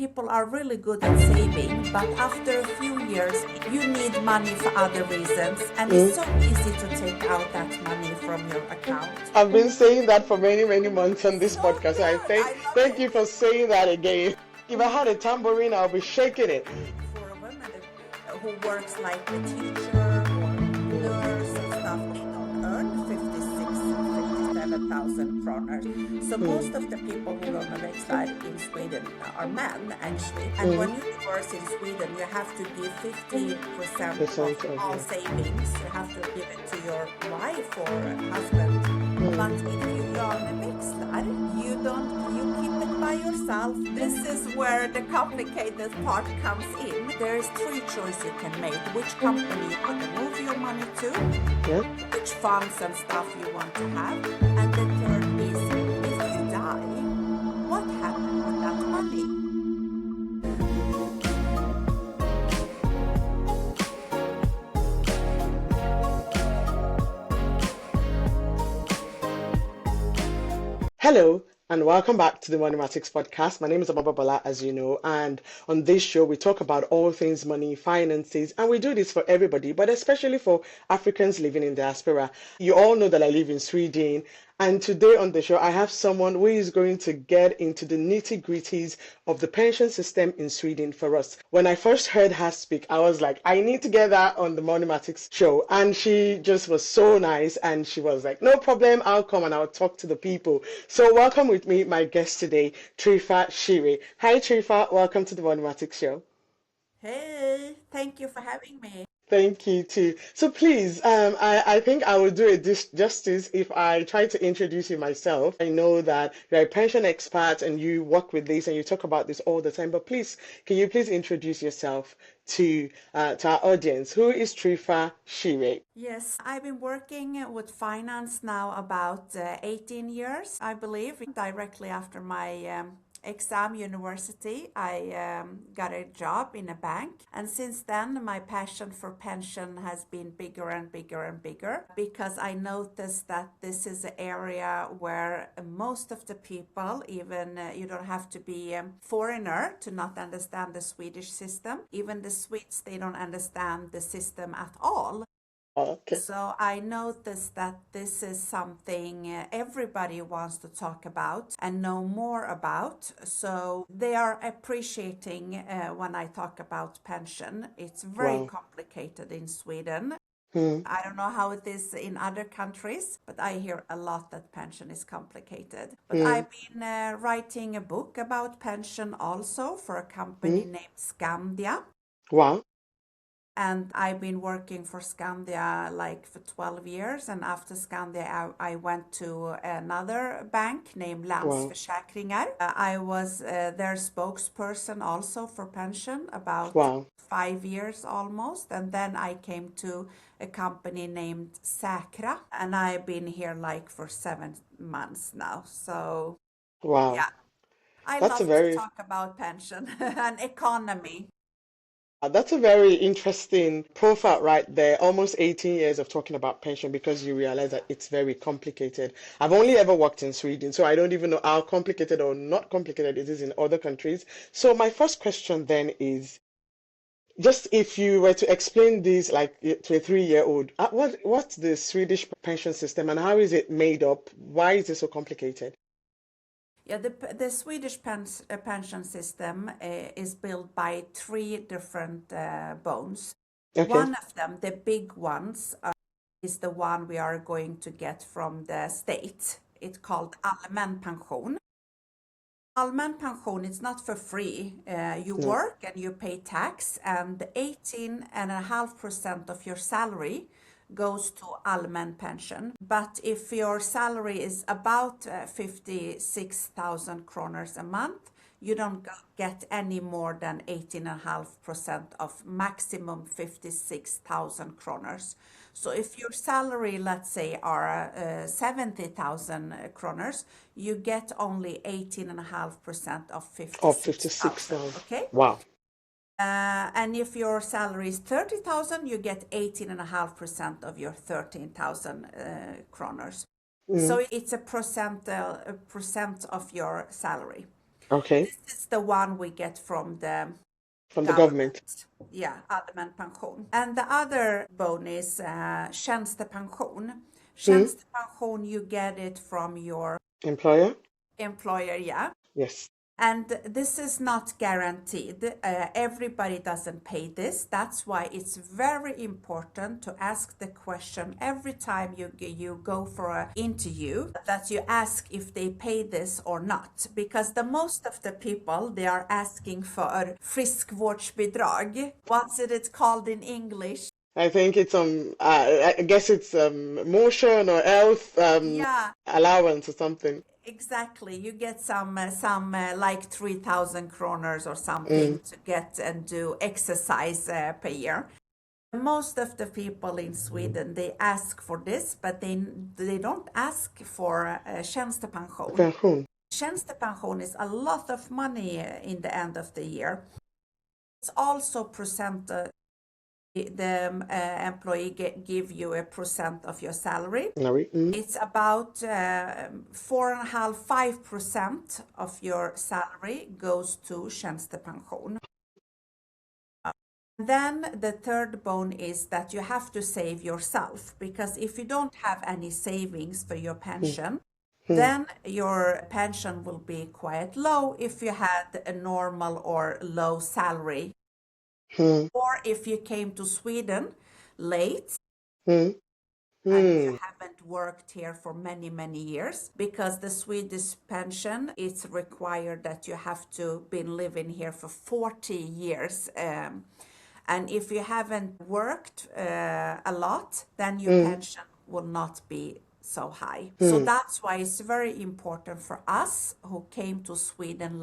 people are really good at saving, but after a few years, you need money for other reasons, and it's so easy to take out that money from your account. I've been saying that for many, many months on this So podcast. good. I I love thank it. you for saying that again. If I had a tambourine, I'll be shaking it. For a woman who works like a teacher or nurse and stuff, they don't earn 57,000 kronor. So most of the people who Lonevexlar in Sweden are men, actually. And when you divorce in Sweden, you have to give 50% of all savings. You have to give it to your wife or husband. But if you Lonevexlar, you keep it by yourself. This is where the complicated part comes in. There's 3 choices you can make. Which company you want to move your money to, which funds and stuff you want to have, and the third is, if you die, what happened with that money? Hello, and welcome back to the Moneymatics podcast. My name is Ababa Bala, as you know, and on this show, we talk about all things money, finances, and we do this for everybody, but especially for Africans living in diaspora. You all know that I live in Sweden, and today on the show, I have someone who is going to get into the nitty-gritties of the pension system in Sweden for us. When I first heard her speak, I was like, I need to get that on the Moneymatics show. And she just was so nice. And she was like, no problem, I'll come and I'll talk to the people. So welcome with me, my guest today, Trifa Chireh. Hi, Trifa. Welcome to the Moneymatics show. Hey, thank you for having me. Thank you too. So please, I think I will do it justice if I try to introduce you myself. I know that you're a pension expert and you work with this and you talk about this all the time, but please, can you please introduce yourself to our audience? Who is Trifa Chireh? Yes, I've been working with finance now about 18 years, I believe. Directly after my exam university, I got a job in a bank, and since then my passion for pension has been bigger and bigger and bigger, because I noticed that this is an area where most of the people, even you don't have to be a foreigner to not understand the Swedish system. Even the Swedes, they don't understand the system at all. Okay. So I noticed that this is something everybody wants to talk about and know more about. So they are appreciating when I talk about pension. It's very complicated in Sweden. I don't know how it is in other countries, but I hear a lot that pension is complicated. But I've been writing a book about pension also for a company named Skandia. Wow. And I've been working for Skandia like for 12 years. And after Skandia, I went to another bank named Landsförsäkringar. I was their spokesperson also for pension about 5 years almost. And then I came to a company named Säkra. And I've been here like for 7 months now. So, yeah, I love to talk about pension and economy. That's a very interesting profile right there. Almost 18 years of talking about pension, because you realize that it's very complicated. I've only ever worked in Sweden, so I don't even know how complicated or not complicated it is in other countries. So my first question then is, just if you were to explain this like to a 3-year-old, what's the Swedish pension system and how is it made up? Why is it so complicated? Yeah, the Swedish pension system is built by 3 different bones. Okay. One of them, the big ones, is the one we are going to get from the state. It's called allmän pension. Allmän pension, it's not for free. You work and you pay tax, and 18.5% of your salary goes to allmän pension. But if your salary is about 56,000 kronor a month, you don't get any more than 18.5% of maximum 56,000 kronor. So if your salary, let's say, are 70,000 kronor, you get only 18.5% of 56,000. Okay? Wow. And if your salary is 30,000, you get 18.5% of your 13,000 kronor. So it's a percent of your salary. Okay. This is the one we get from the Government. Yeah, allmän pension. And the other bonus, tjänstepension. Tjänstepension, you get it from your employer, yeah. Yes. And this is not guaranteed. Everybody doesn't pay this. That's why it's very important to ask the question every time you go for an interview, that you ask if they pay this or not. Because the most of the people, they are asking for friskvårdsbidrag. What's it called in English? I think it's I guess it's motion or health Yeah. allowance or something. Exactly. You get some like 3,000 kroners or something to get and do exercise per year. Most of the people in Sweden, they ask for this, but they don't ask for tjänstepension. Pension. Tjänstepension is a lot of money in the end of the year. It's also the employee give you a percent of your salary. It's about 4.5% of your salary goes to tjänstepension. Then the third bone is that you have to save yourself, because if you don't have any savings for your pension, then your pension will be quite low if you had a normal or low salary. Or if you came to Sweden late and you haven't worked here for many, many years, because the Swedish pension, it's required that you have to been living here for 40 years. And if you haven't worked a lot, then your pension will not be so high. So that's why it's very important for us who came to Sweden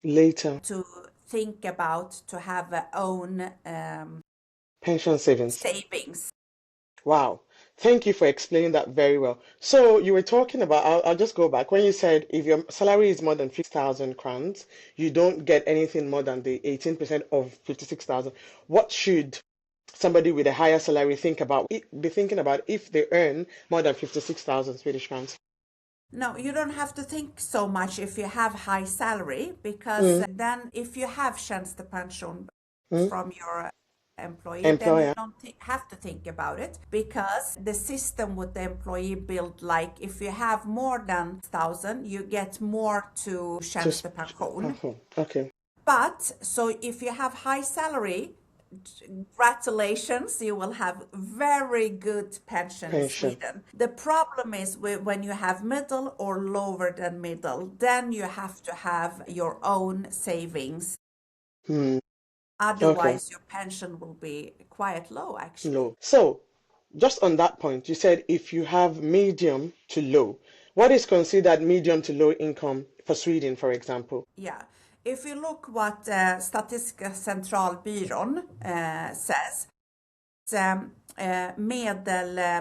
later to think about to have our own pension savings. Savings. Wow. Thank you for explaining that very well. So you were talking about, I'll just go back. When you said if your salary is more than 50,000 crowns, you don't get anything more than the 18% of 56,000. What should somebody with a higher salary be thinking about if they earn more than 56,000 Swedish crowns? No, you don't have to think so much if you have high salary, because then if you have tjänstepension from your employee, then you don't have to think about it, because the system with the employee built, like if you have more than 1,000, you get more to tjänstepension. Okay. But so if you have high salary, congratulations, you will have very good pension in Sweden. The problem is when you have middle or lower than middle, then you have to have your own savings. Otherwise, your pension will be quite low, actually. Low. So, just on that point, you said if you have medium to low, what is considered medium to low income for Sweden, for example? Yeah. If you look what Statistiska centralbyrån says,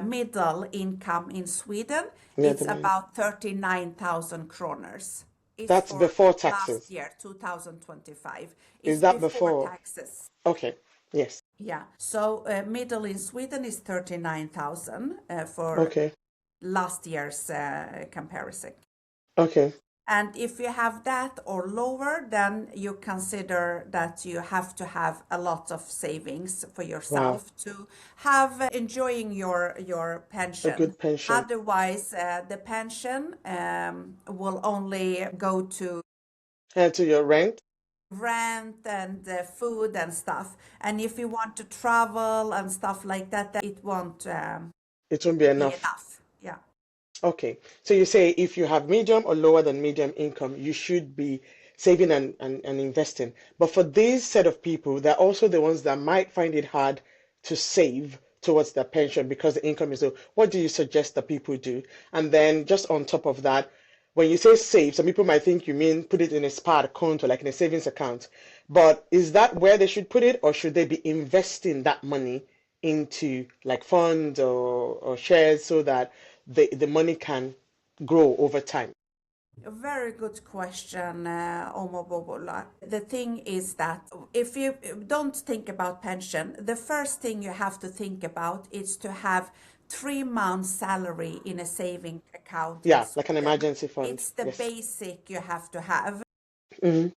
middle income in Sweden, it's about 39,000 kroners. That's before taxes. Last year, 2025. Is that before taxes? Okay. Yes. Yeah. So middle in Sweden is 39,000 for last year's comparison. Okay. And if you have that or lower, then you consider that you have to have a lot of savings for yourself to have enjoying your pension. A good pension. Otherwise, the pension will only go to your rent and food and stuff. And if you want to travel and stuff like that, then it won't be enough. Yeah. Okay, so you say if you have medium or lower than medium income, you should be saving and investing. But for these set of people, they're also the ones that might find it hard to save towards their pension because the income is low. What do you suggest that people do? And then just on top of that, when you say save, some people might think you mean put it in a SPAR account or like in a savings account. But is that where they should put it, or should they be investing that money into like funds or shares so that the money can grow over time? A very good question, Omo. The thing is that if you don't think about pension, the first thing you have to think about is to have 3 months salary in a saving account. Yeah, like an emergency fund. It's the basic you have to have. Mm-hmm.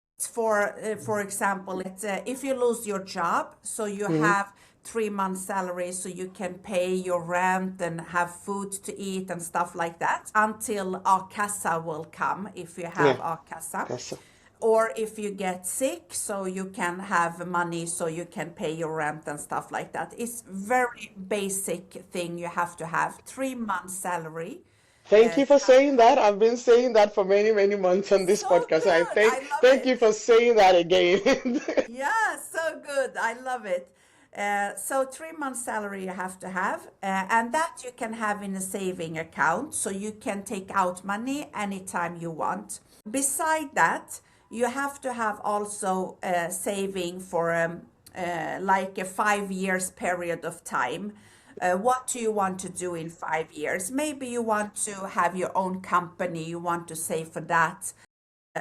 For example, if you lose your job, so you have 3 months salary, so you can pay your rent and have food to eat and stuff like that until a-kassa will come if you have Yeah. a-kassa. Yes. Or if you get sick, so you can have money so you can pay your rent and stuff like that. It's very basic thing you have to have. 3 months salary. Thank you You for have to saying have. that. I've been saying that for many, many months on this So podcast. I good. thank I love thank you it. for saying that again. Yeah, so good. I love it. So 3 months salary you have to have, and that you can have in a saving account, so you can take out money anytime you want. Beside that, you have to have also saving for like a 5 years period of time. What do you want to do in 5 years? Maybe you want to have your own company, you want to save for that.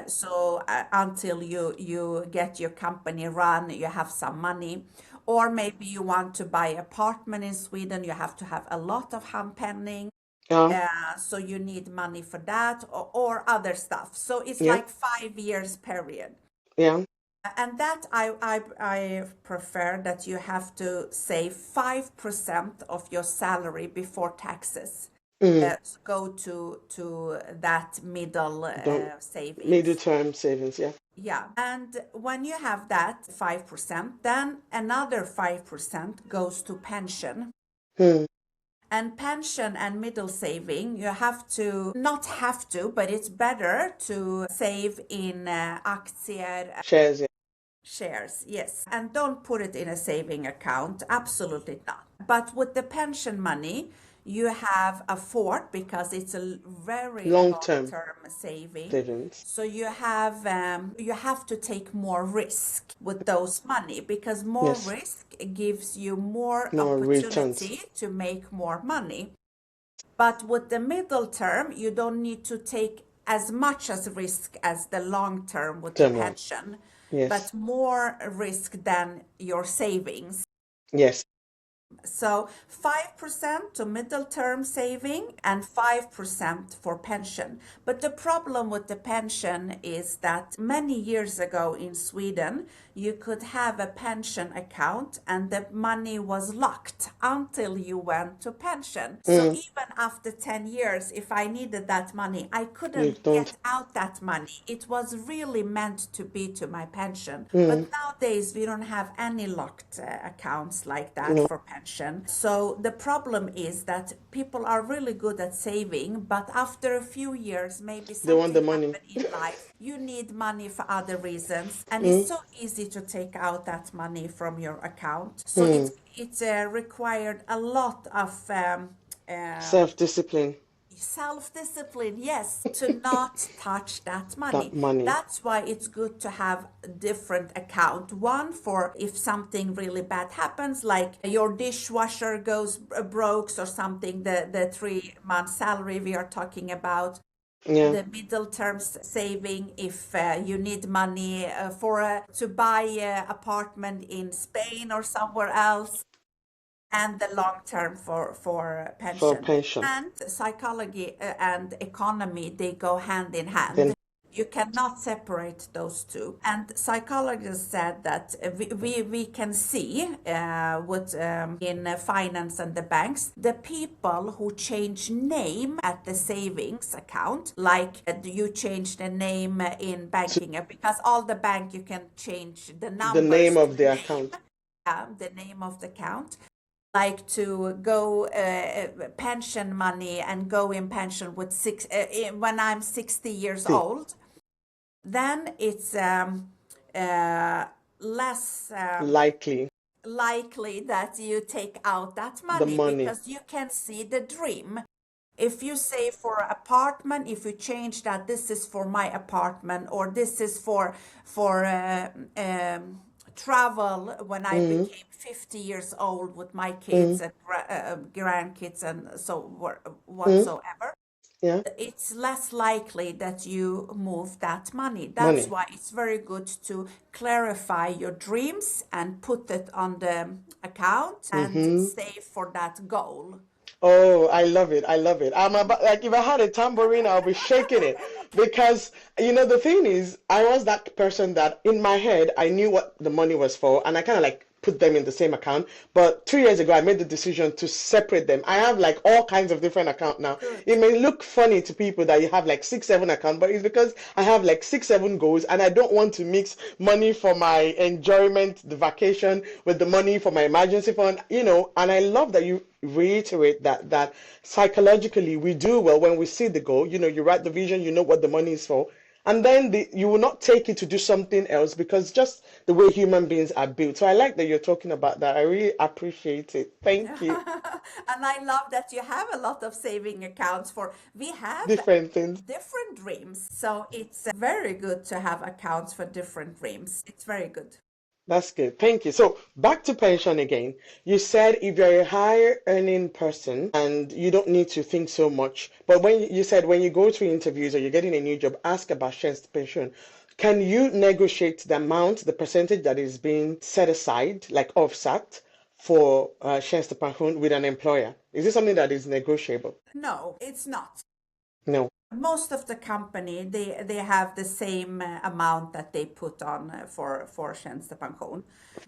So until you get your company run, you have some money. Or maybe you want to buy apartment in Sweden, you have to have a lot of handpenning. Yeah. So you need money for that, or other stuff. So it's Yeah. like 5 years period. Yeah. And that I prefer that you have to save 5% of your salary before taxes. Mm. Go to that middle The middle savings. term savings. Yeah. Yeah. And when you have that 5%, then another 5% goes to pension. Hmm. And pension and middle saving, you have to, not have to, but it's better to save in aktier, Shares. Yeah. shares, yes. And don't put it in a saving account, absolutely not. But with the pension money, you have a fort because it's a very Long term long-term saving. savings. So you have to take more risk with those money, because more Yes. risk gives you more More returns. opportunity to make more money. But with the middle term, you don't need to take as much as risk as the long term with the Term one. pension, Yes. but more risk than your savings. Yes. So 5% to middle term saving and 5% for pension. But the problem with the pension is that many years ago in Sweden, you could have a pension account and the money was locked until you went to pension. So even after 10 years, if I needed that money, I You couldn't don't. get out that money. It was really meant to be to my pension. But nowadays, we don't have any locked accounts like that No. for pension. So the problem is that people are really good at saving, but after a few years, maybe They want the something money. happened in life. You need money for other reasons, and it's so easy to take out that money from your account. So it's required a lot of Self-discipline. self-discipline, yes, to not touch that money. That money. That's why it's good to have a different account. One for if something really bad happens, like your dishwasher goes broke or something, the 3 month salary we are talking about. Yeah. The middle term saving if you need money to buy an apartment in Spain or somewhere else, and the long term for For pension. pension. And psychology and economy, they go hand in hand. Then You cannot separate those two. And psychologists said that we can see in finance and the banks, the people who change name at the savings account, like you change the name in banking, because all the bank you can change the the numbers name to of the name, account. the name of the account. Like to go pension money and go in pension with when I'm 60 years See. old, then it's less likely that you take out that The money, money. because you can see the dream. If you say for apartment, if you change that, this is for my apartment, or this is for travel when I became 50 years old with my kids and grandkids and so whatsoever. Yeah. It's less likely that you move that money. Money. That's why it's very good to clarify your dreams and put it on the account and save for that goal. Oh, I love it. I love it. I'm about like if I had a tambourine, I'll be shaking it because the thing is, I was that person that in my head I knew what the money was for, and I kind of like put them in the same account. But 2 years ago, I made the decision to separate them. I have like all kinds of different accounts now. Good. It may look funny to people that you have like six, seven accounts, but it's because I have like six, seven goals, and I don't want to mix money for my enjoyment, the vacation, with the money for my emergency fund, and I love that you reiterate that psychologically we do well when we see the goal. You write the vision, you know what the money is for, and then you will not take it to do something else because just the way human beings are built. So I like that you're talking about that. I really appreciate it. Thank you. And I love that you have a lot of saving accounts for, we have Different things. different dreams. So it's very good to have accounts for different dreams. It's very good. That's good. Thank you. So back to pension again. You said if you're a higher earning person and you don't need to think so much, but when you said when you go through interviews or you're getting a new job, ask about Tjänstepension. Can you negotiate the amount, the percentage that is being set aside, like offset, for Tjänstepension with an employer? Is this something that is negotiable? No, it's not. No. Most of the company, they have the same amount that they put on for Tjänstepension.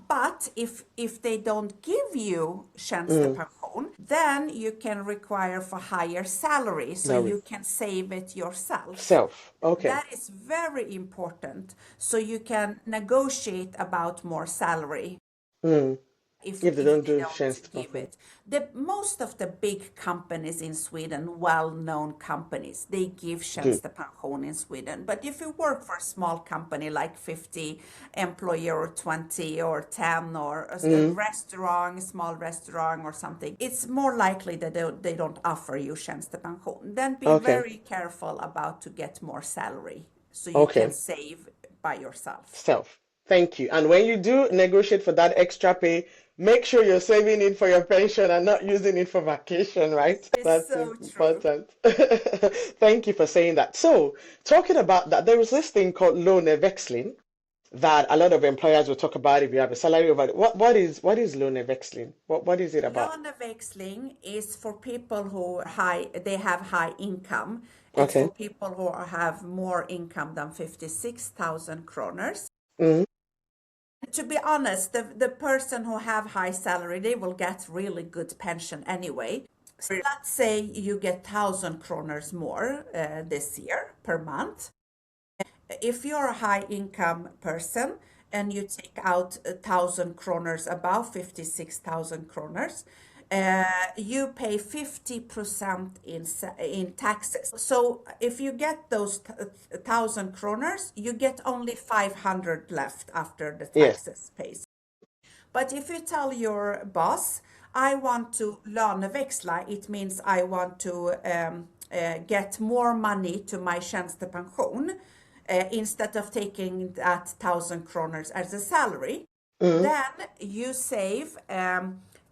But if they don't give you Tjänstepension, then you can require for higher salary, so No. you can save it yourself. Self. Okay. That is very important, so you can negotiate about more salary if If they don't they do don't give Tjänstepension. it. Most of the big companies in Sweden, well-known companies, they give Do. Tjänstepension in Sweden. But if you work for a small company like 50 employee or 20 or 10 or a small restaurant or something, it's more likely that they don't offer you Tjänstepension. Then be Okay. very careful about to get more salary so you can Okay. save by yourself. Self. Thank you. And when you do negotiate for that extra pay, make sure you're saving it for your pension and not using it for vacation, right? It's That's so true. important. Thank you for saying that. So, talking about that, there is this thing called Lonevexling that a lot of employers will talk about if you have a salary over what is Lonevexling? What is it about? Lonevexling is for people who they have high income. It's for Okay. people who have more income than 56,000 kroners. Mm, To be honest, the person who have high salary, they will get really good pension anyway. So let's say you get 1,000 kroners more this year per month. If you're a high income person and you take out 1,000 kroners above 56,000 kroners, you pay 50% in taxes. So if you get those 1,000 kroners, you get only 500 left after the yes. taxes paid. But if you tell your boss, I want to löneväxla, it means I want to get more money to my tjänstepension instead of taking that 1,000 kroners as a salary, then you save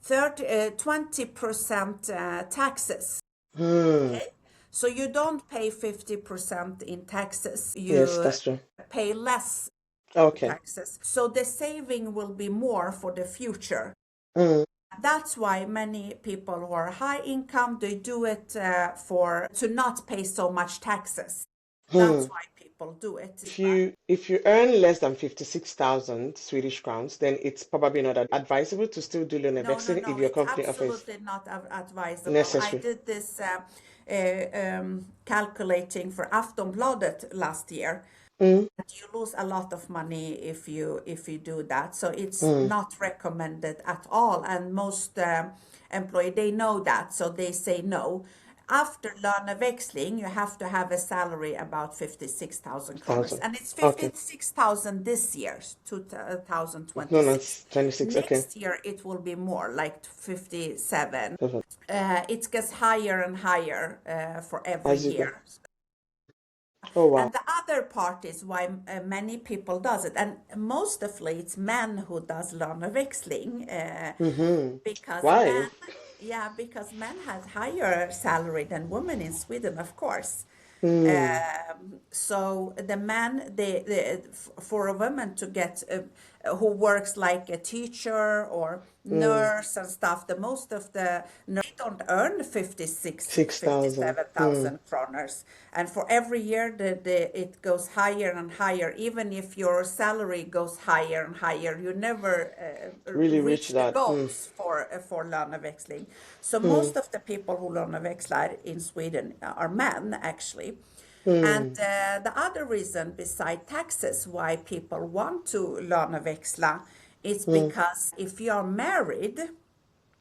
20% taxes. Hmm. Okay? So you don't pay 50% in taxes. Yes, You that's true. pay less Okay. taxes. So the saving will be more for the future. Mm. That's why many people who are high income, they do it to not pay so much taxes. That's Hmm. why people do it. If you earn less than 56,000 Swedish crowns, then it's probably not advisable to still do loan No, no, indexing if no. your It's company offers absolutely not advisable. I necessary. did this calculating for Aftonbladet last year. Mm, You lose a lot of money if you do that. So it's mm, not recommended at all. And most employee, they know that, so they say no. After löneväxling, you have to have a salary about 56,000 kroners. 1,000. And it's Okay. 56,000 this year, No, no, 2026. it's 26. Okay. Next year, it will be more, like 57. Perfect. It gets higher and higher for every As you go. year. Oh, And wow. the other part is why many people does it, and mostly it's men who does löneväxling Mm-hmm. because Why? because men have higher salary than women in Sweden, of course. Hmm. So the man, for a woman to get who works like a teacher or nurse and stuff, the most of the nurses don't earn 6,000. 57,000 kroners. And for every year, it goes higher and higher. Even if your salary goes higher and higher, you never Really reach reach the that. goals for Lonevexling. So most of the people who Lonevexlar in Sweden are men, actually. And the other reason beside taxes why people want to löneväxla is because if you are married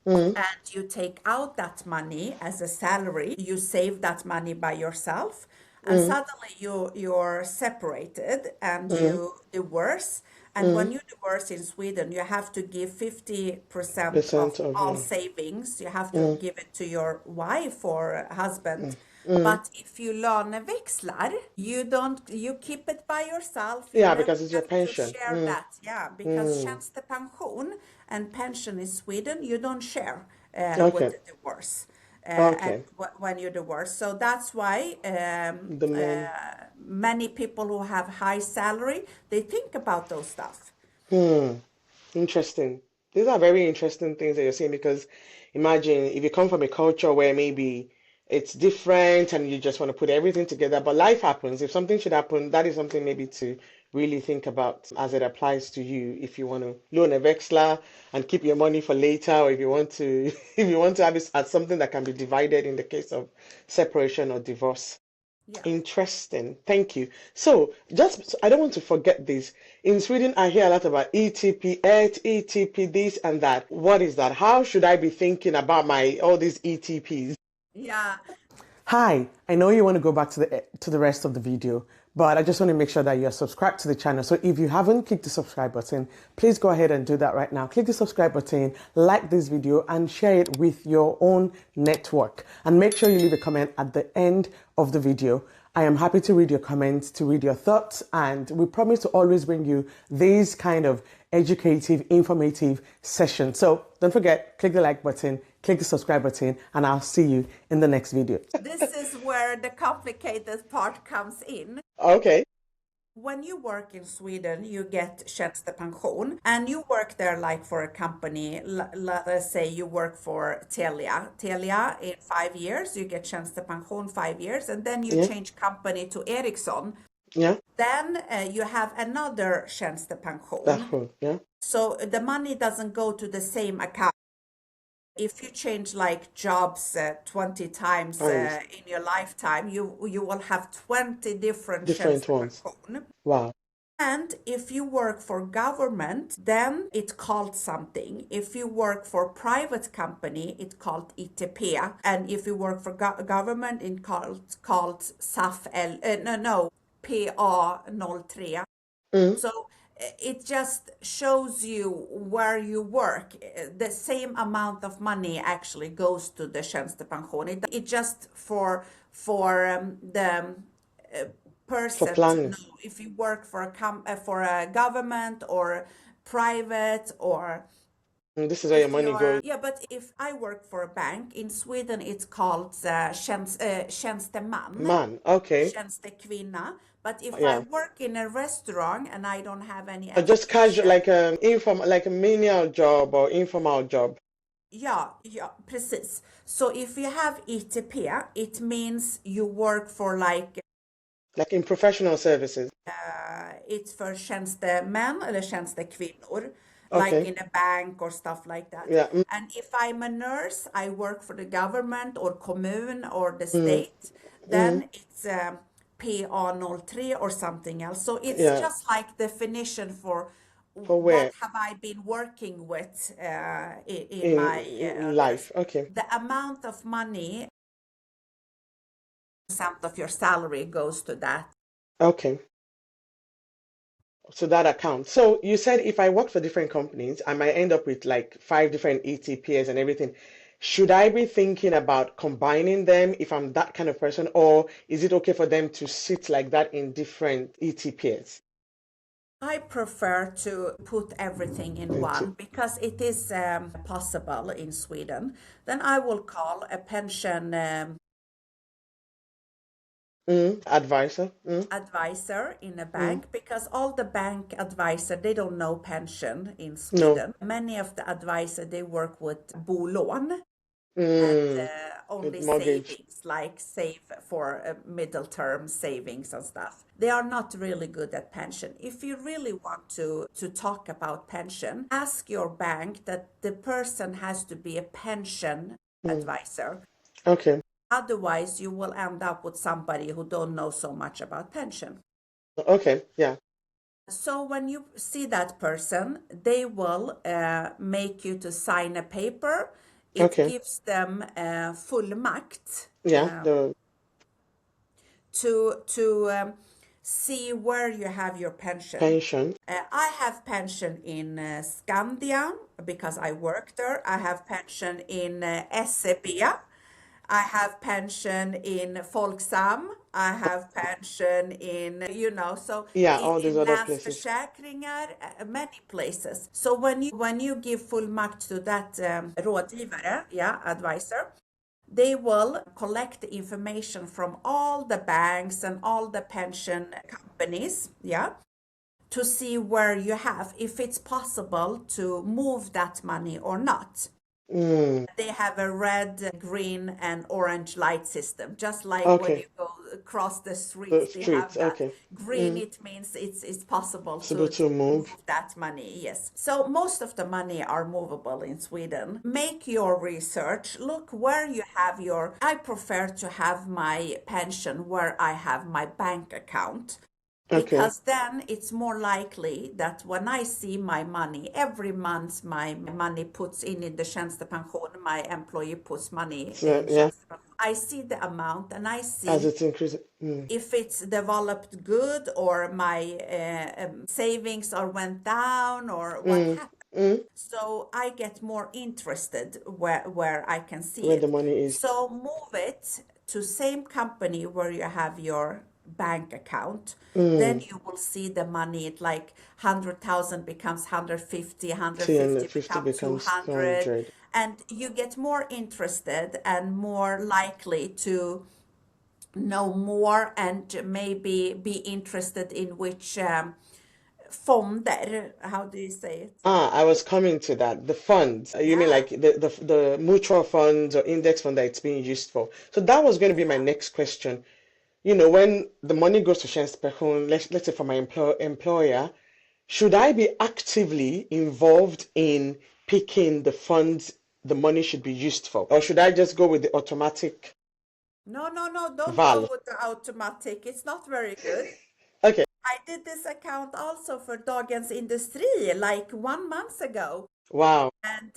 and you take out that money as a salary, you save that money by yourself, and suddenly you're separated and you divorce. And when you divorce in Sweden, you have to give 50% of Percent of all your. savings. You have to give it to your wife or husband. But if you löneväxlar, you keep it by yourself. You Yeah, never because it's your have to pension. share that. Yeah, because tjänstepension and pension in Sweden, you don't share with Okay. the divorce. And Okay. when you divorce. So that's why The men. many people who have high salary, they think about those stuff. Interesting. These are very interesting things that you're saying because imagine if you come from a culture where maybe it's different and you just want to put everything together, but life happens. If something should happen, that is something maybe to really think about as it applies to you. If you want to loan a vexler and keep your money for later, or if you want to if you want to have it as something that can be divided in the case of separation or divorce. Yeah. Interesting. Thank you. So, I don't want to forget this. In Sweden, I hear a lot about ETP, ETP, this and that. What is that? How should I be thinking about all these ETPs? Yeah. Hi, I know you want to go back to the rest of the video, but I just want to make sure that you're subscribed to the channel. So if you haven't clicked the subscribe button, please go ahead and do that right now. Click the subscribe button, like this video, and share it with your own network. And make sure you leave a comment at the end of the video. I am happy to read your comments, to read your thoughts, and we promise to always bring you these kind of educative, informative sessions. So don't forget, click the like button, click the subscribe button, and I'll see you in the next video. This is where the complicated part comes in. Okay. When you work in Sweden, you get tjänstepension, and you work there like for a company. Let us say you work for Telia. Telia, in 5 years, you get tjänstepension 5 years, and then you change company to Ericsson. Yeah. Then you have another tjänstepension. That's cool. Yeah. So the money doesn't go to the same account. If you change like jobs 20 times in your lifetime, you will have 20 different ones. tjänstepension. Wow. And if you work for government, then it's called something. If you work for private company, it's called ITP. And if you work for government, it's called SAF PA03. So it just shows you where you work. The same amount of money actually goes to the tjänstepension. It just for the person to know if you work for a government or private or. This is where your money goes. Yeah, but if I work for a bank in Sweden, it's called tjänsteman. Man, okay. Tjänstekvinna. But if I work in a restaurant and I don't have any just casual, like like a menial job or informal job. Yeah, precis. So if you have ITP, it means you work for like in professional services. It's for tjänstemän eller tjänstekvinnor. Like in a bank or stuff like that. Yeah. And if I'm a nurse, I work for the government or kommun or the state, then it's PA03 or something else. So it's just like definition for what have I been working with in my life. Okay. The amount of money, % of your salary goes to that. Okay. So that account. So you said if I work for different companies, I might end up with like 5 different ETPs and everything. Should I be thinking about combining them if I'm that kind of person, or is it okay for them to sit like that in different ETPs? I prefer to put everything in one because it is possible in Sweden. Then I will call a pension Advisor. advisor in a bank, because all the bank advisor, they don't know pension in No. Sweden. Many of the advisor, they work with bolån and Mm. only Mortgage. savings, like save for middle term savings and stuff. They are not really good at pension. If you really want to talk about pension, ask your bank that the person has to be a pension advisor. Okay. Otherwise, you will end up with somebody who don't know so much about pension. Okay. Yeah. So when you see that person, they will make you to sign a paper. It Okay. gives them fullmakt Yeah. The to see where you have your pension. pension. I have pension in Skandia because I work there. I have pension in SEB. I have pension in Folksam. I have pension in, so Yeah. All these in other places. Länsförsäkringar, many places. So when you give fullmakt to that rådgivare, advisor, they will collect the information from all the banks and all the pension companies, to see where you have, if it's possible to move that money or not. They have a red, green, and orange light system, just like when you Okay. go across the The streets, they streets. have that. Okay. Green, it means it's possible Possible to to move. move that money, yes. So most of the money are movable in Sweden. Make your research, look where you have I prefer to have my pension where I have my bank account. Okay. Because then it's more likely that when I see my money, every month my money puts in the Tjänstepension, my employee puts money So in yeah, Tjänstepension. I see the amount and I as see it's increasing. if it's developed good or my savings or went down or what happened. So I get more interested where I can see Where the it. money is. So move it to same company where you have your bank account. Then you will see the money. It like 100,000 becomes 150, 150 350 become becomes 200, 200. and you get more interested and more likely to know more and maybe be interested in which fonder, how do you say it? Ah, I was coming to that. The funds. You mean Yeah, like the mutual funds or index fund that it's being used for? So that was going to be my yeah. next question. When the money goes to Tjänstepension, let's say for my employer, should I be actively involved in picking the funds the money should be used for? Or should I just go with the automatic No, no, no, don't go val? with the automatic. It's not very good. Okay. I did this account also for Dagens Industri like 1 month ago. Wow. And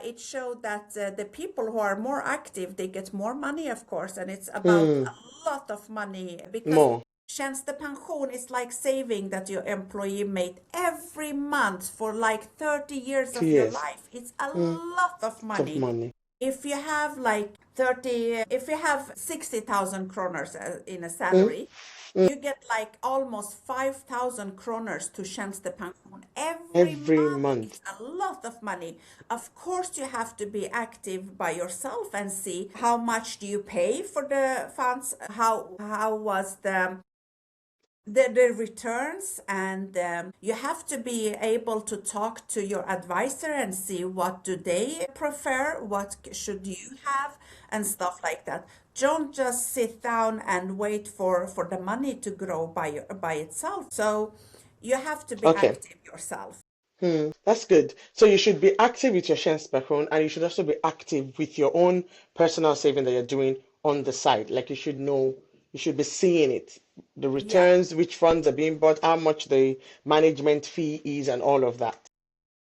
it showed that the people who are more active, they get more money, of course, and it's about Mm, a lot of money because more. Tjänstepension is like saving that your employee made every month for like 30 years of your 2 years. life. It's a Mm, lot of lot of money. money. If you have like 30, if you have 60,000 kroners in a Mm, salary, you get like almost 5,000 kroners to Tjänstepension every every month. month. It's a lot of money. Of course, you have to be active by yourself and see how much do you pay for the funds, how was the returns, and you have to be able to talk to your advisor and see what do they prefer, what should you have, and stuff like that. Don't just sit down and wait for the money to grow by itself. So you have to be Okay. active yourself. That's good. So you should be active with your Tjänstepension and you should also be active with your own personal saving that you're doing on the side. Like you should be seeing it, the Yeah. returns, which funds are being bought, how much the management fee is, and all of that.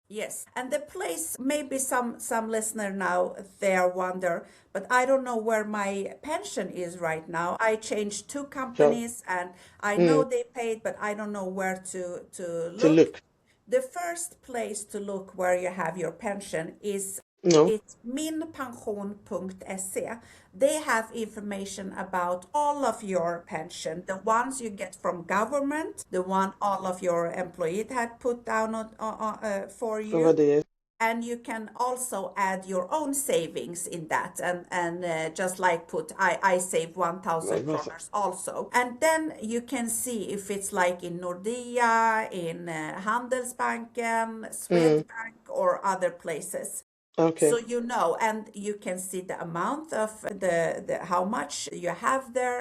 Yes, and the place, maybe some listener now they are wonder, but I don't know where my pension is right now. I changed two So, companies and I know mm, they paid, but I don't know where to to look. look. The first place to look where you have your pension is No. it's minpension.se. They have information about all of your pension, the ones you get from government, the one all of your employees had put down for Over you, the years. And you can also add your own savings in that, and just like put I save 1,000 kroners also, and then you can see if it's like in Nordea, in Handelsbanken, Swedbank, or other places. Okay. So you know, and you can see the amount of the how much you have there.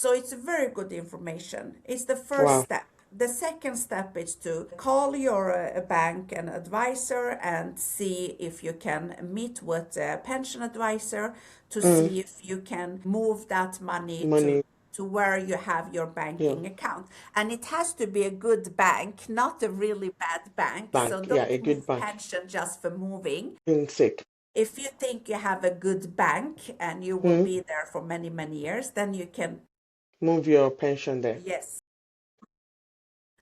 So it's very good information. It's the first step. The second step is to call your bank and advisor and see if you can meet with a pension advisor to see if you can move that money to where you have your banking account. And it has to be a good bank, not a really bad bank. So don't move pension just for moving. Sick. If you think you have a good bank and you will be there for many, many years, then you can move your pension there. Yes.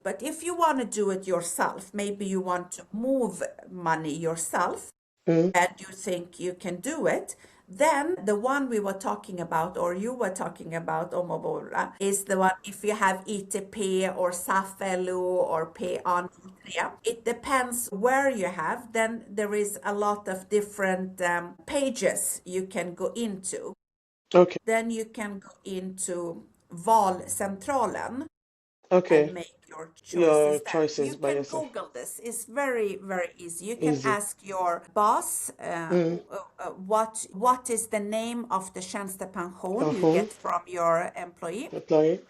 But if you want to do it yourself, maybe you want to move money yourself and you think you can do it, then the one we were talking about, or you were talking about, Omobola, is the one if you have ETP or SAFELU or Pay on. It depends where you have. Then there is a lot of different pages you can go into. Okay. Then you can go into Valcentralen. Okay. And make your choices. You by can yourself. Google this. It's very, very easy. You can ask your boss what is the name of the Tjänstepension you get from your employee.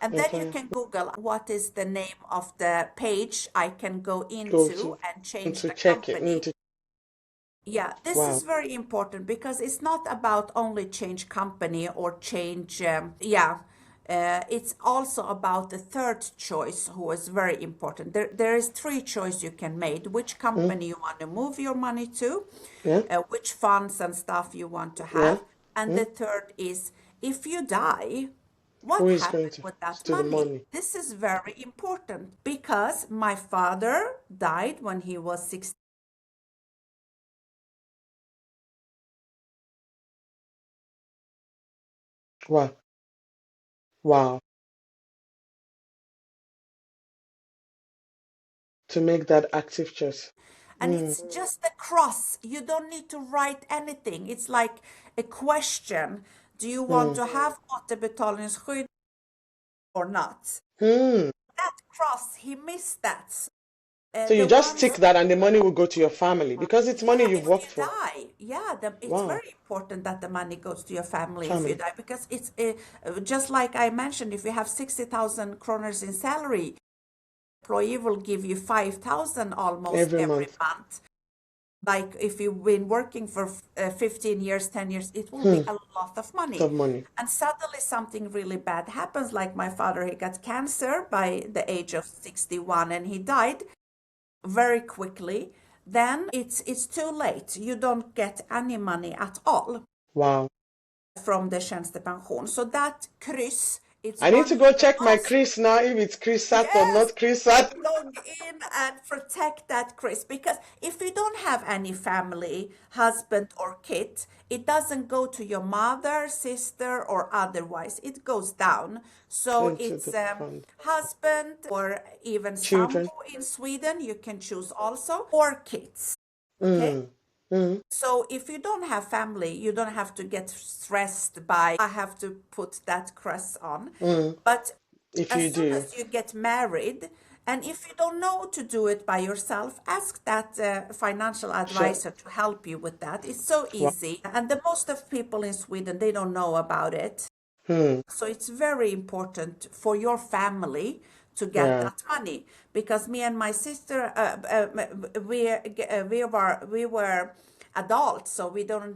And then you can Google what is the name of the page I can go into and change the company. Yeah, this is very important because it's not about only change company or change, it's also about the third choice, who is very important. There is three choices you can make: which company you want to move your money to, which funds and stuff you want to have, and the third is if you die, what happens with that money? This is very important because my father died when he was 16. Wow. To make that active choice. And it's just a cross. You don't need to write anything. It's like a question. Do you want to have återbetalningsskydd or not? That cross, he missed that. So you just tick that and the money will go to your family because it's money you've worked for. It's very important that the money goes to your family if you die, because it's just like I mentioned, if you have 60,000 kroners in salary, employee will give you 5,000 almost every month. Like if you've been working for 15 years, 10 years, it will be a lot of money. And suddenly something really bad happens, like my father, he got cancer by the age of 61 and he died very quickly. Then it's too late. You don't get any money at all. Wow. From the Tjänstepension. So that kryss, I need to go check my Chris now, if it's Chris Sat or not Chris Sat. Log in and protect that Chris, because if you don't have any family, husband or kid, it doesn't go to your mother, sister, or otherwise. It goes down. So it's husband or even children. sambo in Sweden, you can choose also, or kids. Okay. So if you don't have family, you don't have to get stressed by, I have to put that cross on. But as soon as you get married, and if you don't know to do it by yourself, ask that financial advisor to help you with that. It's so easy. And the most of people in Sweden, they don't know about it. So it's very important for your family to get that money, because me and my sister, we were adults, so we don't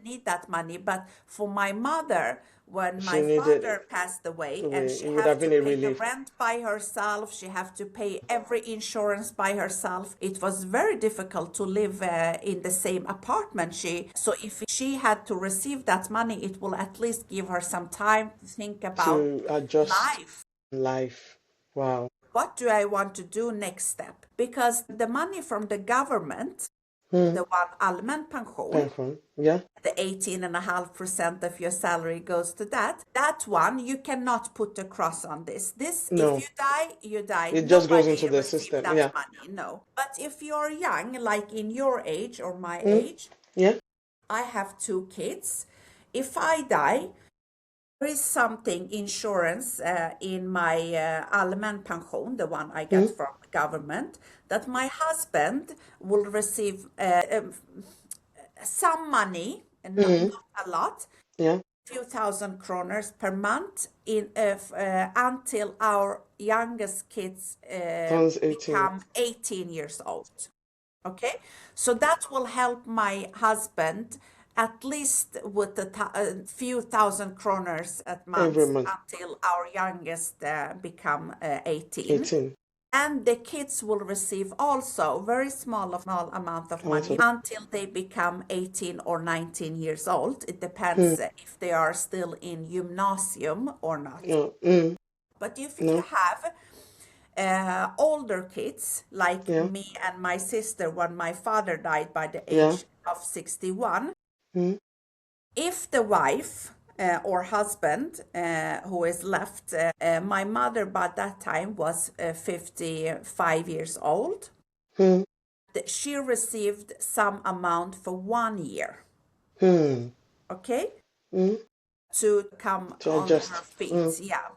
need that money. But for my mother, when my father passed away, and she had to pay the rent by herself, she had to pay every insurance by herself. It was very difficult to live in the same apartment. So if she had to receive that money, it will at least give her some time to think about life. Wow. What do I want to do next step? Because the money from the government, the one allmän pension, Pension. Yeah. the 18.5% of your salary goes to that. That one, you cannot put a cross on this. This, No. if you die, you die. It just goes Nobody into the receives system. that Yeah. money, no. But if you're young, like in your age or my Mm. age, Yeah. I have 2 kids. If I die, there is something insurance in my allmän pension, the one I get from the government, that my husband will receive some money, and not a lot, Yeah. few thousand kroners per month until our youngest kids Turns 18. become 18 years old. Okay, so that will help my husband at least with a few thousand kroners at Every month month. until our youngest become 18. 18. And the kids will receive also very small amount of money until they become 18 or 19 years old. It depends if they are still in gymnasium or not. No. But if No. you have older kids like Yeah. me and my sister when my father died by the Yeah. age of 61, Mm. if the wife or husband who is left, my mother by that time was 55 years old, she received some amount for 1 year, okay, to come To on adjust. her feet, yeah.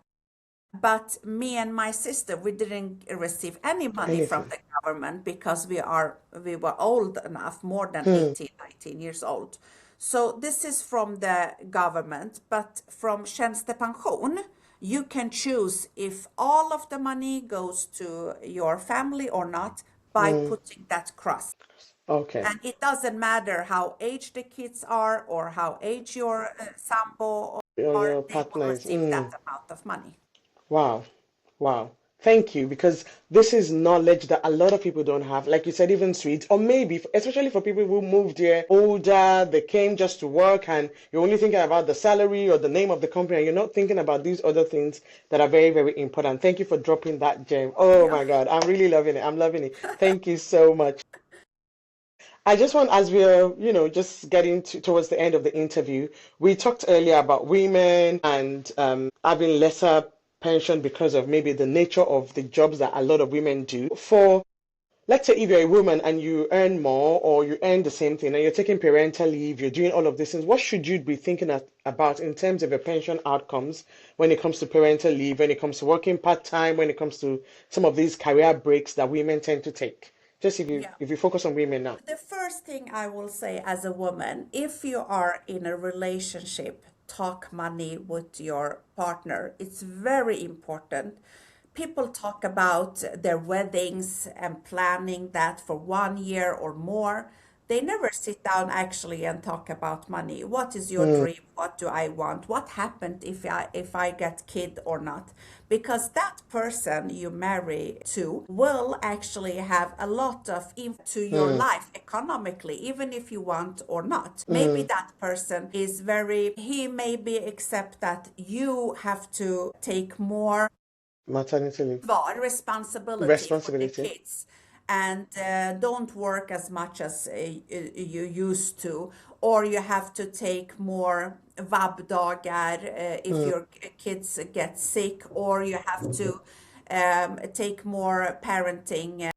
But me and my sister, we didn't receive any money from Anything. the government because we were old enough, more than 18, 19 years old. So this is from the government, but from Tjänstepension, you can choose if all of the money goes to your family or not by putting that cross. Okay. And it doesn't matter how aged the kids are or how aged your sambo Your or they will partner is. receive that amount of money. Wow. Wow. Thank you, because this is knowledge that a lot of people don't have. Like you said, even Swedes, or maybe, especially for people who moved here older, they came just to work and you're only thinking about the salary or the name of the company and you're not thinking about these other things that are very, very important. Thank you for dropping that gem. Oh my God, I'm really loving it. I'm loving it. Thank you so much. I just want, as we're, just getting towards the end of the interview, we talked earlier about women and having lesser pension because of maybe the nature of the jobs that a lot of women do. Let's say if you're a woman and you earn more or you earn the same thing and you're taking parental leave, you're doing all of these things, what should you be thinking about in terms of your pension outcomes when it comes to parental leave, when it comes to working part-time, when it comes to some of these career breaks that women tend to take? Just if you focus on women now. The first thing I will say as a woman, if you are in a relationship, talk money with your partner. It's very important. People talk about their weddings and planning that for 1 year or more. They never sit down actually and talk about money. What is your dream? What do I want? What happened if I get kid or not? Because that person you marry to will actually have a lot of input to your life economically, even if you want or not. Maybe that person is he maybe accept that you have to take more Maternity leave. responsibility for the kids and don't work as much as you used to, or you have to take more vabbdagar if your kids get sick, or you have to take more parenting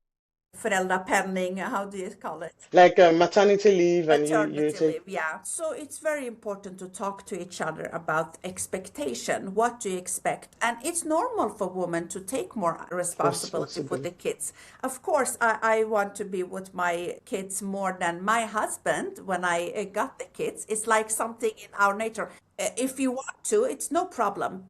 föräldrapenning, how do you call it? Like maternity leave and you Maternity take. leave, yeah. So it's very important to talk to each other about expectation. What do you expect? And it's normal for women to take more responsibility for the kids. Of course, I want to be with my kids more than my husband when I got the kids. It's like something in our nature. If you want to, it's no problem.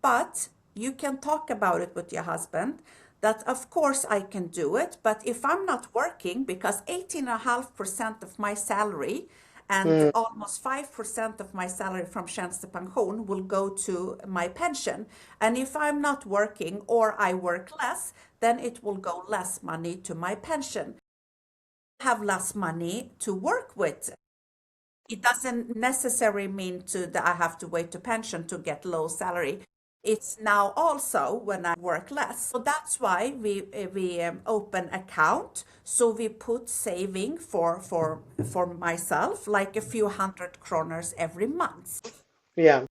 But you can talk about it with your husband that of course I can do it, but if I'm not working, because 18.5% of my salary and almost 5% of my salary from Tjänstepension will go to my pension. And if I'm not working or I work less, then it will go less money to my pension. Have less money to work with. It doesn't necessarily mean that I have to wait to pension to get low salary. It's now also when I work less. So that's why we open account. So we put saving for myself like a few hundred kroners every month. Yeah.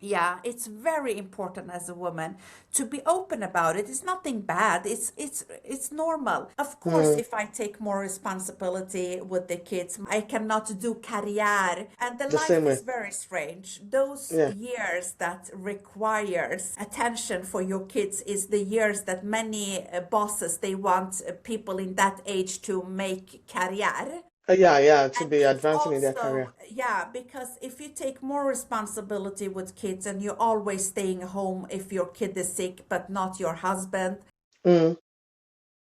Yeah, it's very important as a woman to be open about it. It's nothing bad. It's normal. Of course, if I take more responsibility with the kids, I cannot do career. And the The same life way. is very strange. Those Yeah. years that requires attention for your kids is the years that many bosses they want people in that age to make career. Yeah, to And be it's advancing in their also, career. yeah, because if you take more responsibility with kids and you're always staying home if your kid is sick, but not your husband, Mm,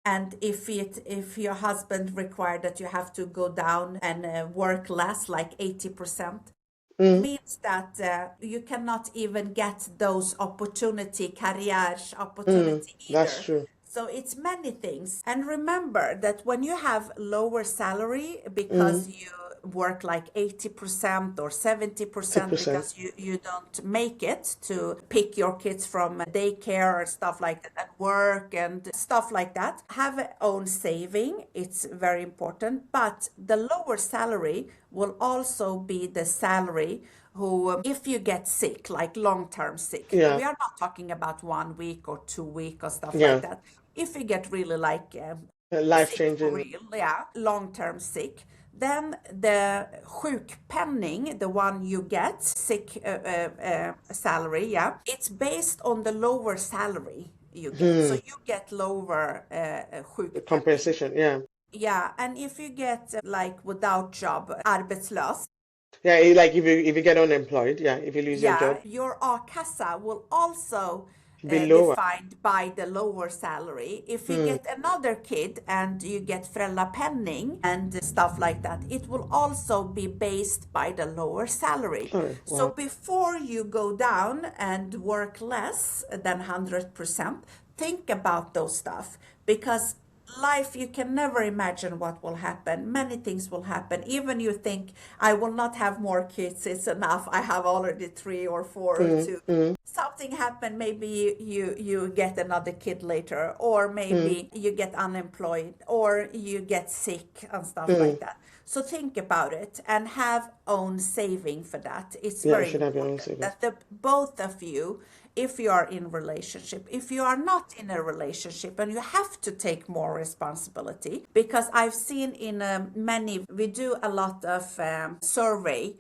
and if your husband required that you have to go down and work less, like 80%, mm, means that you cannot even get those career opportunity that's either. true. So it's many things. And remember that when you have lower salary Mm, because you work like 80% or 70% 80%. because you don't make it to pick your kids from daycare or stuff like that at work and stuff like that, have a own saving. It's very important. But the lower salary will also be the salary who, if you get sick, like long-term sick, Yeah. we are not talking about 1 week or 2 week or stuff like Yeah. that. If you get really like Life sick for changing. real, yeah, long-term sick, then the sjukpenning, the one you get, sick salary, yeah, it's based on the lower salary you get. So you get lower sjukpenning. Compensation. Yeah. Yeah, and if you get like without job, arbetslös, Yeah. Like if you get unemployed, yeah, if you lose your yeah, job, your a-kassa will also be lower. defined by the lower salary. If you get another kid and you get föräldrapenning and stuff like that, it will also be based by the lower salary. Oh, So wow. before you go down and work less than 100%, think about those stuff because life you can never imagine what will happen. Many things will happen. Even you think I will not have more kids, it's enough, I have already 3 or 4 or two. Something happen, maybe you get another kid later, or maybe you get unemployed, or you get sick and stuff like that. So think about it and have own saving for that. It's Yeah, you very should have your own important savings. that the both of you, if you are in relationship, if you are not in a relationship, and you have to take more responsibility, because I've seen in many, we do a lot of survey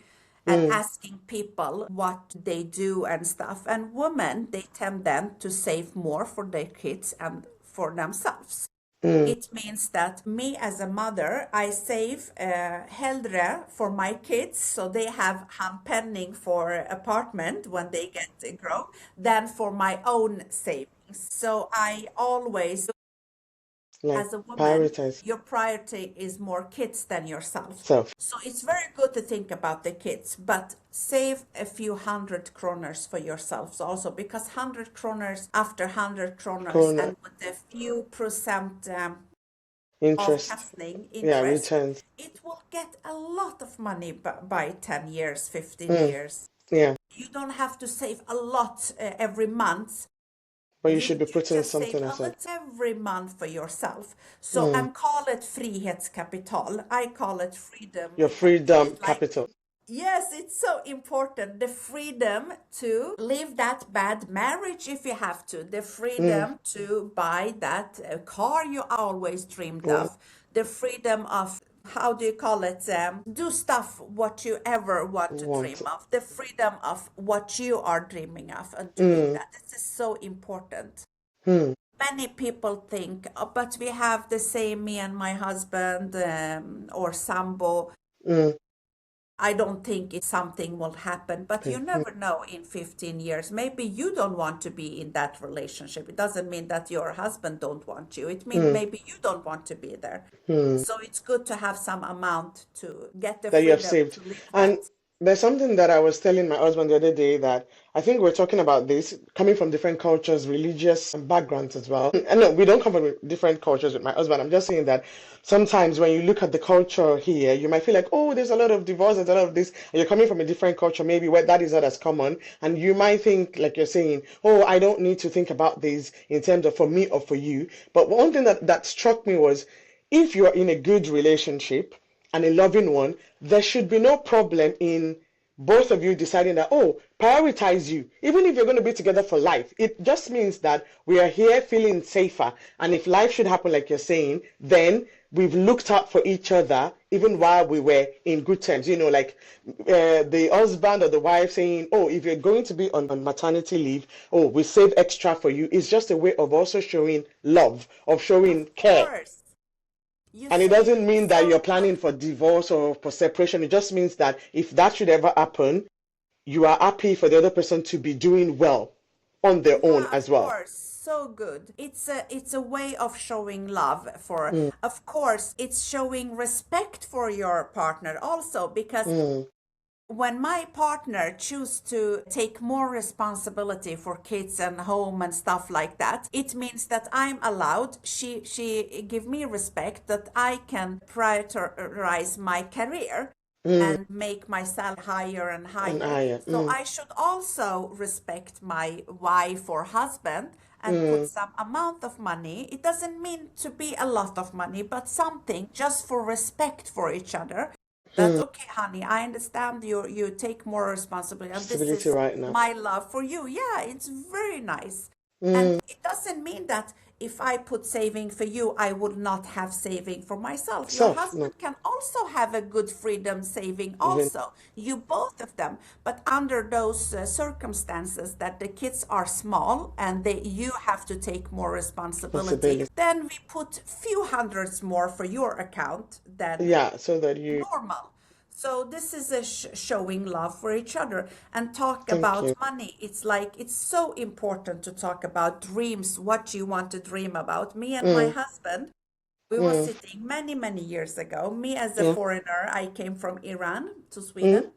and asking people what they do and stuff, and women they tend then to save more for their kids and for themselves. It means that me as a mother, I save hellre for my kids, so they have handpenning for apartment when they get grow, than for my own savings. So I always, Like as a woman, prioritize your priority is more kids than yourself. self. So it's very good to think about the kids, but save a few hundred kroners for yourselves also, because 100 kroners after 100 kroners Corona and with a few percent interest. avkastning, Yeah, interest, returns. it will get a lot of money by 10 years, 15 years. Yeah. You don't have to save a lot every month. But you You, should be you putting just save something a aside. little every month for yourself. So, and call it frihetskapital. I call it freedom Your capital. freedom It's like, capital. yes, it's so important. The freedom to live that bad marriage if you have to. The freedom to buy that car you always dreamed What? of. The freedom of, how do you call it? Do stuff what you ever want to dream Want. of. The freedom of what you are dreaming of and doing that. This is so important. Many people think, oh, but we have the same, me and my husband or sambo. I don't think it's something will happen, but you never know in 15 years. Maybe you don't want to be in that relationship. It doesn't mean that your husband don't want you. It means maybe you don't want to be there. So it's good to have some amount to get the That you have freedom saved. to live And that. There's something that I was telling my husband the other day that I think we're talking about this coming from different cultures, religious backgrounds as well. And no, we don't come from different cultures with my husband. I'm just saying that sometimes when you look at the culture here, you might feel like, oh, there's a lot of divorce, there's a lot of this, and you're coming from a different culture, maybe where that is not as common. And you might think, like you're saying, oh, I don't need to think about this in terms of for me or for you. But one thing that struck me was if you're in a good relationship, and a loving one, there should be no problem in both of you deciding that, oh, prioritize you. Even if you're going to be together for life, it just means that we are here feeling safer. And if life should happen, like you're saying, then we've looked out for each other even while we were in good terms. You know, like the husband or the wife saying, oh, if you're going to be on maternity leave, oh, we save extra for you. It's just a way of also showing love, of showing Of care. course. You And it say doesn't it mean that you're so good. planning for divorce or for separation. It just means that if that should ever happen, you are happy for the other person to be doing well on their own Yeah, as of well. course. So good. It's a way of showing love for, Mm, of course, it's showing respect for your partner also, because mm, when my partner choose to take more responsibility for kids and home and stuff like that, it means that I'm allowed, she give me respect that I can prioritize my career mm, and make myself higher and and higher. I, So I should also respect my wife or husband and put mm, some amount of money. It doesn't mean to be a lot of money, but something just for respect for each other. That mm, okay, honey, I understand you take more responsibility, and this stability is right now. my love for you. Yeah, it's very nice. And Mm, it doesn't mean that if I put saving for you, I would not have saving for myself. Your self, no, husband can also have a good freedom saving even also, you both of them. But under those circumstances that the kids are small and you have to take more responsibility, responsibility. then we put few hundreds more for your account than Yeah, so that you, normal. So this is a showing love for each other and talk thank about you. money. It's like it's so important to talk about dreams, what you want to dream about. Me and my Mm, husband, we were mm, sitting many, many years ago. Me as a yeah, foreigner, I came from Iran to mm, Sweden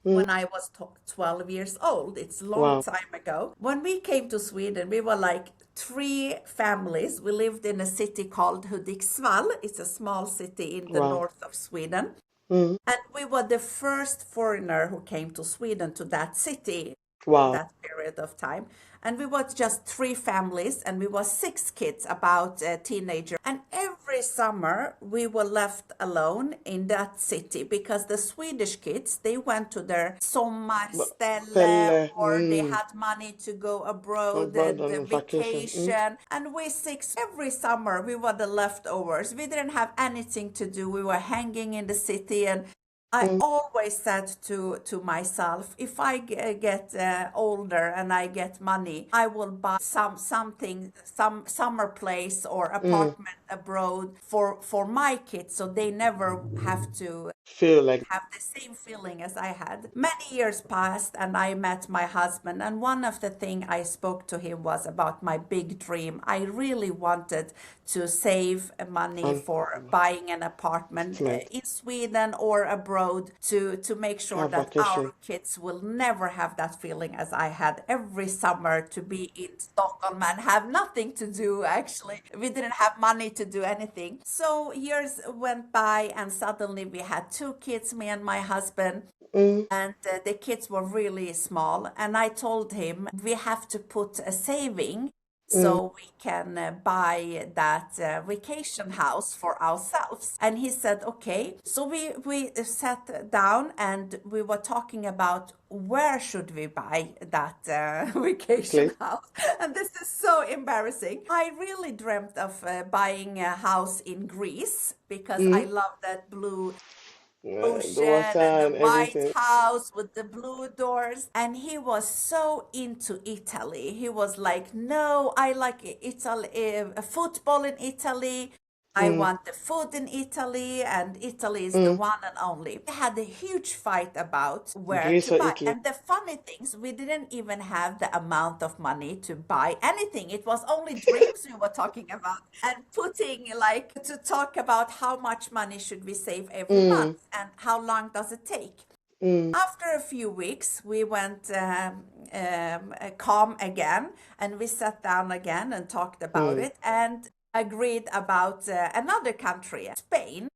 mm, when I was 12 years old. It's a long wow, time ago. When we came to Sweden, we were like three families. We lived in a city called Hudiksvall. It's a small city in the wow, north of Sweden. mm, And we were the first foreigner who came to Sweden, to that city, wow, that period of time. And we were just three families and we were six kids, about a teenager. And every summer we were left alone in that city because the Swedish kids, they went to their sommarställe or they mm, had money to go abroad abroad and the on vacation. Mm, vacation. And we six, every summer we were the leftovers. We didn't have anything to do. We were hanging in the city, and I mm, always said to myself, if I get older and I get money, I will buy some summer place or mm. apartment abroad for my kids, so they never have to Feel like, have the same feeling as I had. Many years passed and I met my husband, and one of the things I spoke to him was about my big dream. I really wanted to save money and for buying an apartment in Sweden or abroad to make sure have that vacation. our kids will never have that feeling as I had every summer to be in Stockholm and have nothing to do. Actually, we didn't have money to do anything. So years went by and suddenly we had two kids, me and my husband. Mm, And the kids were really small. And I told him we have to put a saving mm, so we can buy that vacation house for ourselves. And he said, okay. So we sat down and we were talking about where should we buy that vacation place. house. And this is so embarrassing. I really dreamt of buying a house in Greece because I Mm, love that blue the ocean water and the and white everything. house with the blue doors. And he was so into Italy. He was like, no, I like Italy, football in Italy. I Mm, want the food in Italy, and Italy is the mm. one and only. We had a huge fight about where Greece to or buy. Italy. And the funny things, we didn't even have the amount of money to buy anything. It was only dreams we were talking about, and putting like to talk about how much money should we save every Mm, month and how long does it take. After a few weeks, we went calm again, and we sat down again and talked about it and agreed about another country, Spain,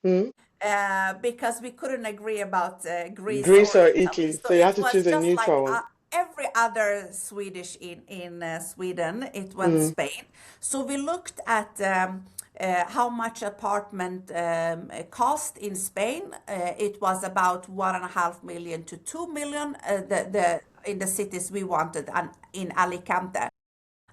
because we couldn't agree about Greece Greece or or Italy. Italy. So So you it have to was choose a just like neutral one. every other Swedish in Sweden, it went Spain. So we looked at how much apartment cost in Spain. It was about 1.5 million to 2 million. The in the cities we wanted, and in Alicante.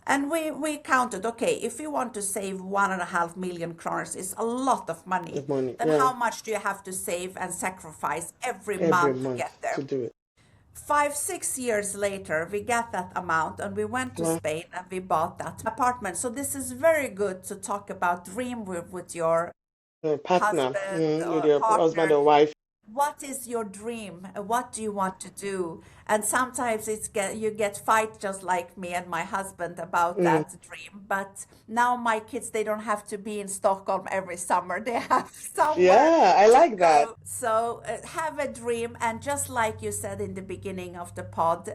And we counted, okay, if you want to save 1.5 million kroners, is a lot of The money, money. then Yeah. how much do you have to save and sacrifice every Every month to month get to there? do it. 5, 6 years later, we got that amount and we went to Wow. Spain and we bought that apartment. So this is very good to talk about dream with your Partner. husband With or your husband partner. or wife. What is your dream? What do you want to do? And sometimes you get fight just like me and my husband about that dream. But now my kids, they don't have to be in Stockholm every summer. They have somewhere Yeah, I to like that. go. So have a dream, and just like you said in the beginning of the pod,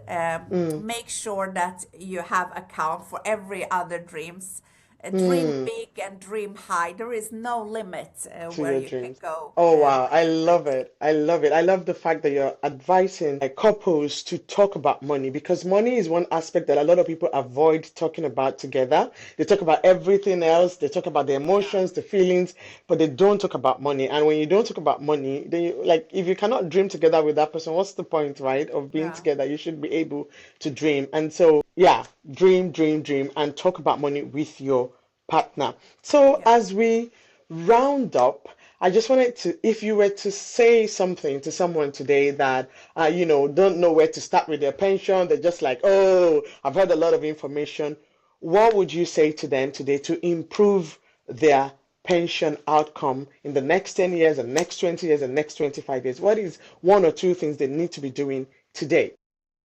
make sure that you have account for every other dreams. Dream big and dream high. There is no limit To where your you can dreams. go Oh wow, when I you dream love big. it. I love it. I love the fact that you're advising couples to talk about money, because money is one aspect that a lot of people avoid talking about together. They talk about everything else. They talk about the Yeah, emotions, the feelings, but they don't talk about money. And when you don't talk about money, then like if you cannot dream together with that person, what's the point, right, of being yeah, together? You should be able to dream. And so, yeah, dream, dream, dream, and talk about money with your partner. So yeah. as we round up, I just wanted to, if you were to say something to someone today that, don't know where to start with their pension, they're just like, oh, I've heard a lot of information. What would you say to them today to improve their pension outcome in the next 10 years and next 20 years and next 25 years? What is one or two things they need to be doing today?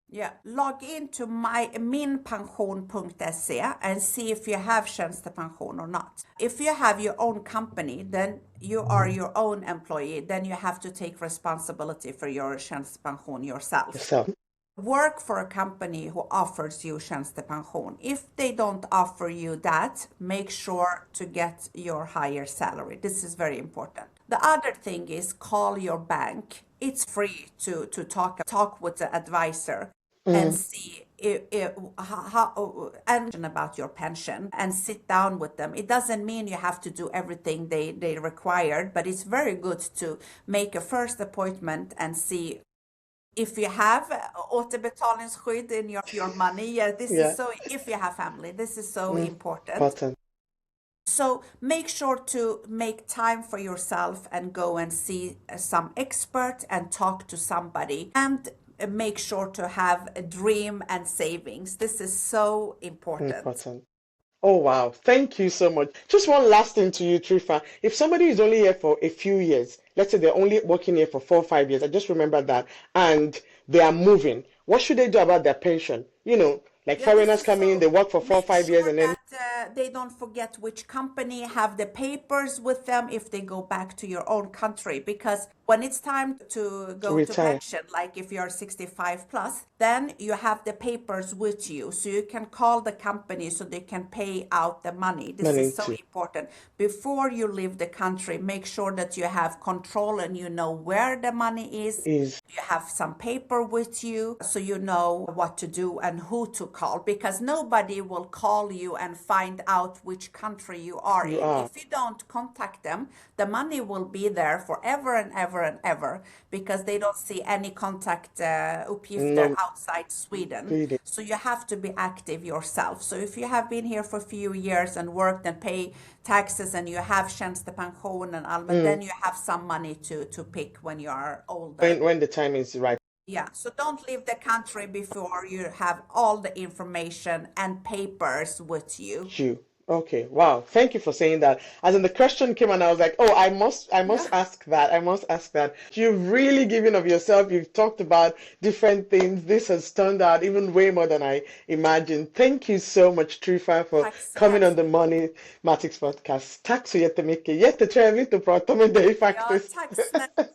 Yeah, log into minpension.se and see if you have tjänstepension or not. If you have your own company, then you are your own employee, then you have to take responsibility for your tjänstepension yourself. Yourself. Work for a company who offers you tjänstepension. If they don't offer you that, make sure to get your higher salary. This is very important. The other thing is call your bank. It's free to talk with the advisor and see how and about your pension and sit down with them. It doesn't mean you have to do everything they required, but it's very good to make a first appointment and see if you have återbetalningsskydd in your money. Yeah, this is Yeah, so, if you have family, this is so important. important. So make sure to make time for yourself and go and see some expert and talk to somebody, and make sure to have a dream and savings. This is so important. Important. Oh, wow. Thank you so much. Just one last thing to you, Trifa. If somebody is only here for a few years, let's say they're only working here for 4 or 5 years, I just remember that, and they are moving, what should they do about their pension? Like Yeah, this foreigners is come in, so. they work for four or Make five years sure and then that they don't forget which company have the papers with them if they go back to your own country. Because when it's time to go to retire. pension, like if you're 65 plus, then you have the papers with you. So you can call the company so they can pay out the money. This Money is so too. important. Before you leave the country, make sure that you have control and you know where the money is. Is You have some paper with you so you know what to do and who to call, because nobody will call you and find out which country you are you in. are If you don't contact them, the money will be there forever and ever and ever, because they don't see any contact uppgifter no outside Sweden. feeding. So you have to be active yourself. So if you have been here for a few years and worked and pay taxes and you have tjänstepension and allmän, then you have some money to pick when you are older. When the time is right. Yeah, so don't leave the country before you have all the information and papers with you. You. Okay. Wow. Thank you for saying that. As in the question came and I was like, oh, I must Yeah. ask that. I must ask that. You've really given of yourself. You've talked about different things. This has turned out even way more than I imagined. Thank you so much, Trifa, for Tack så coming on hemskt the mycket. Moneymatics podcast. Tack så jättemycket. Jättetrevligt att prata med dig Ja, faktiskt. tack snälla.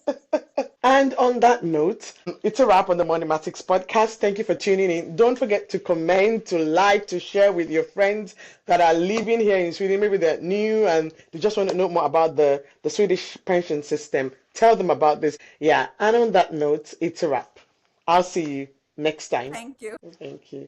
And on that note, it's a wrap on the Moneymatics podcast. Thank you for tuning in. Don't forget to comment, to like, to share with your friends that are living here in Sweden. Maybe they're new and they just want to know more about the Swedish pension system. Tell them about this. Yeah. And on that note, it's a wrap. I'll see you next time. Thank you. Thank you.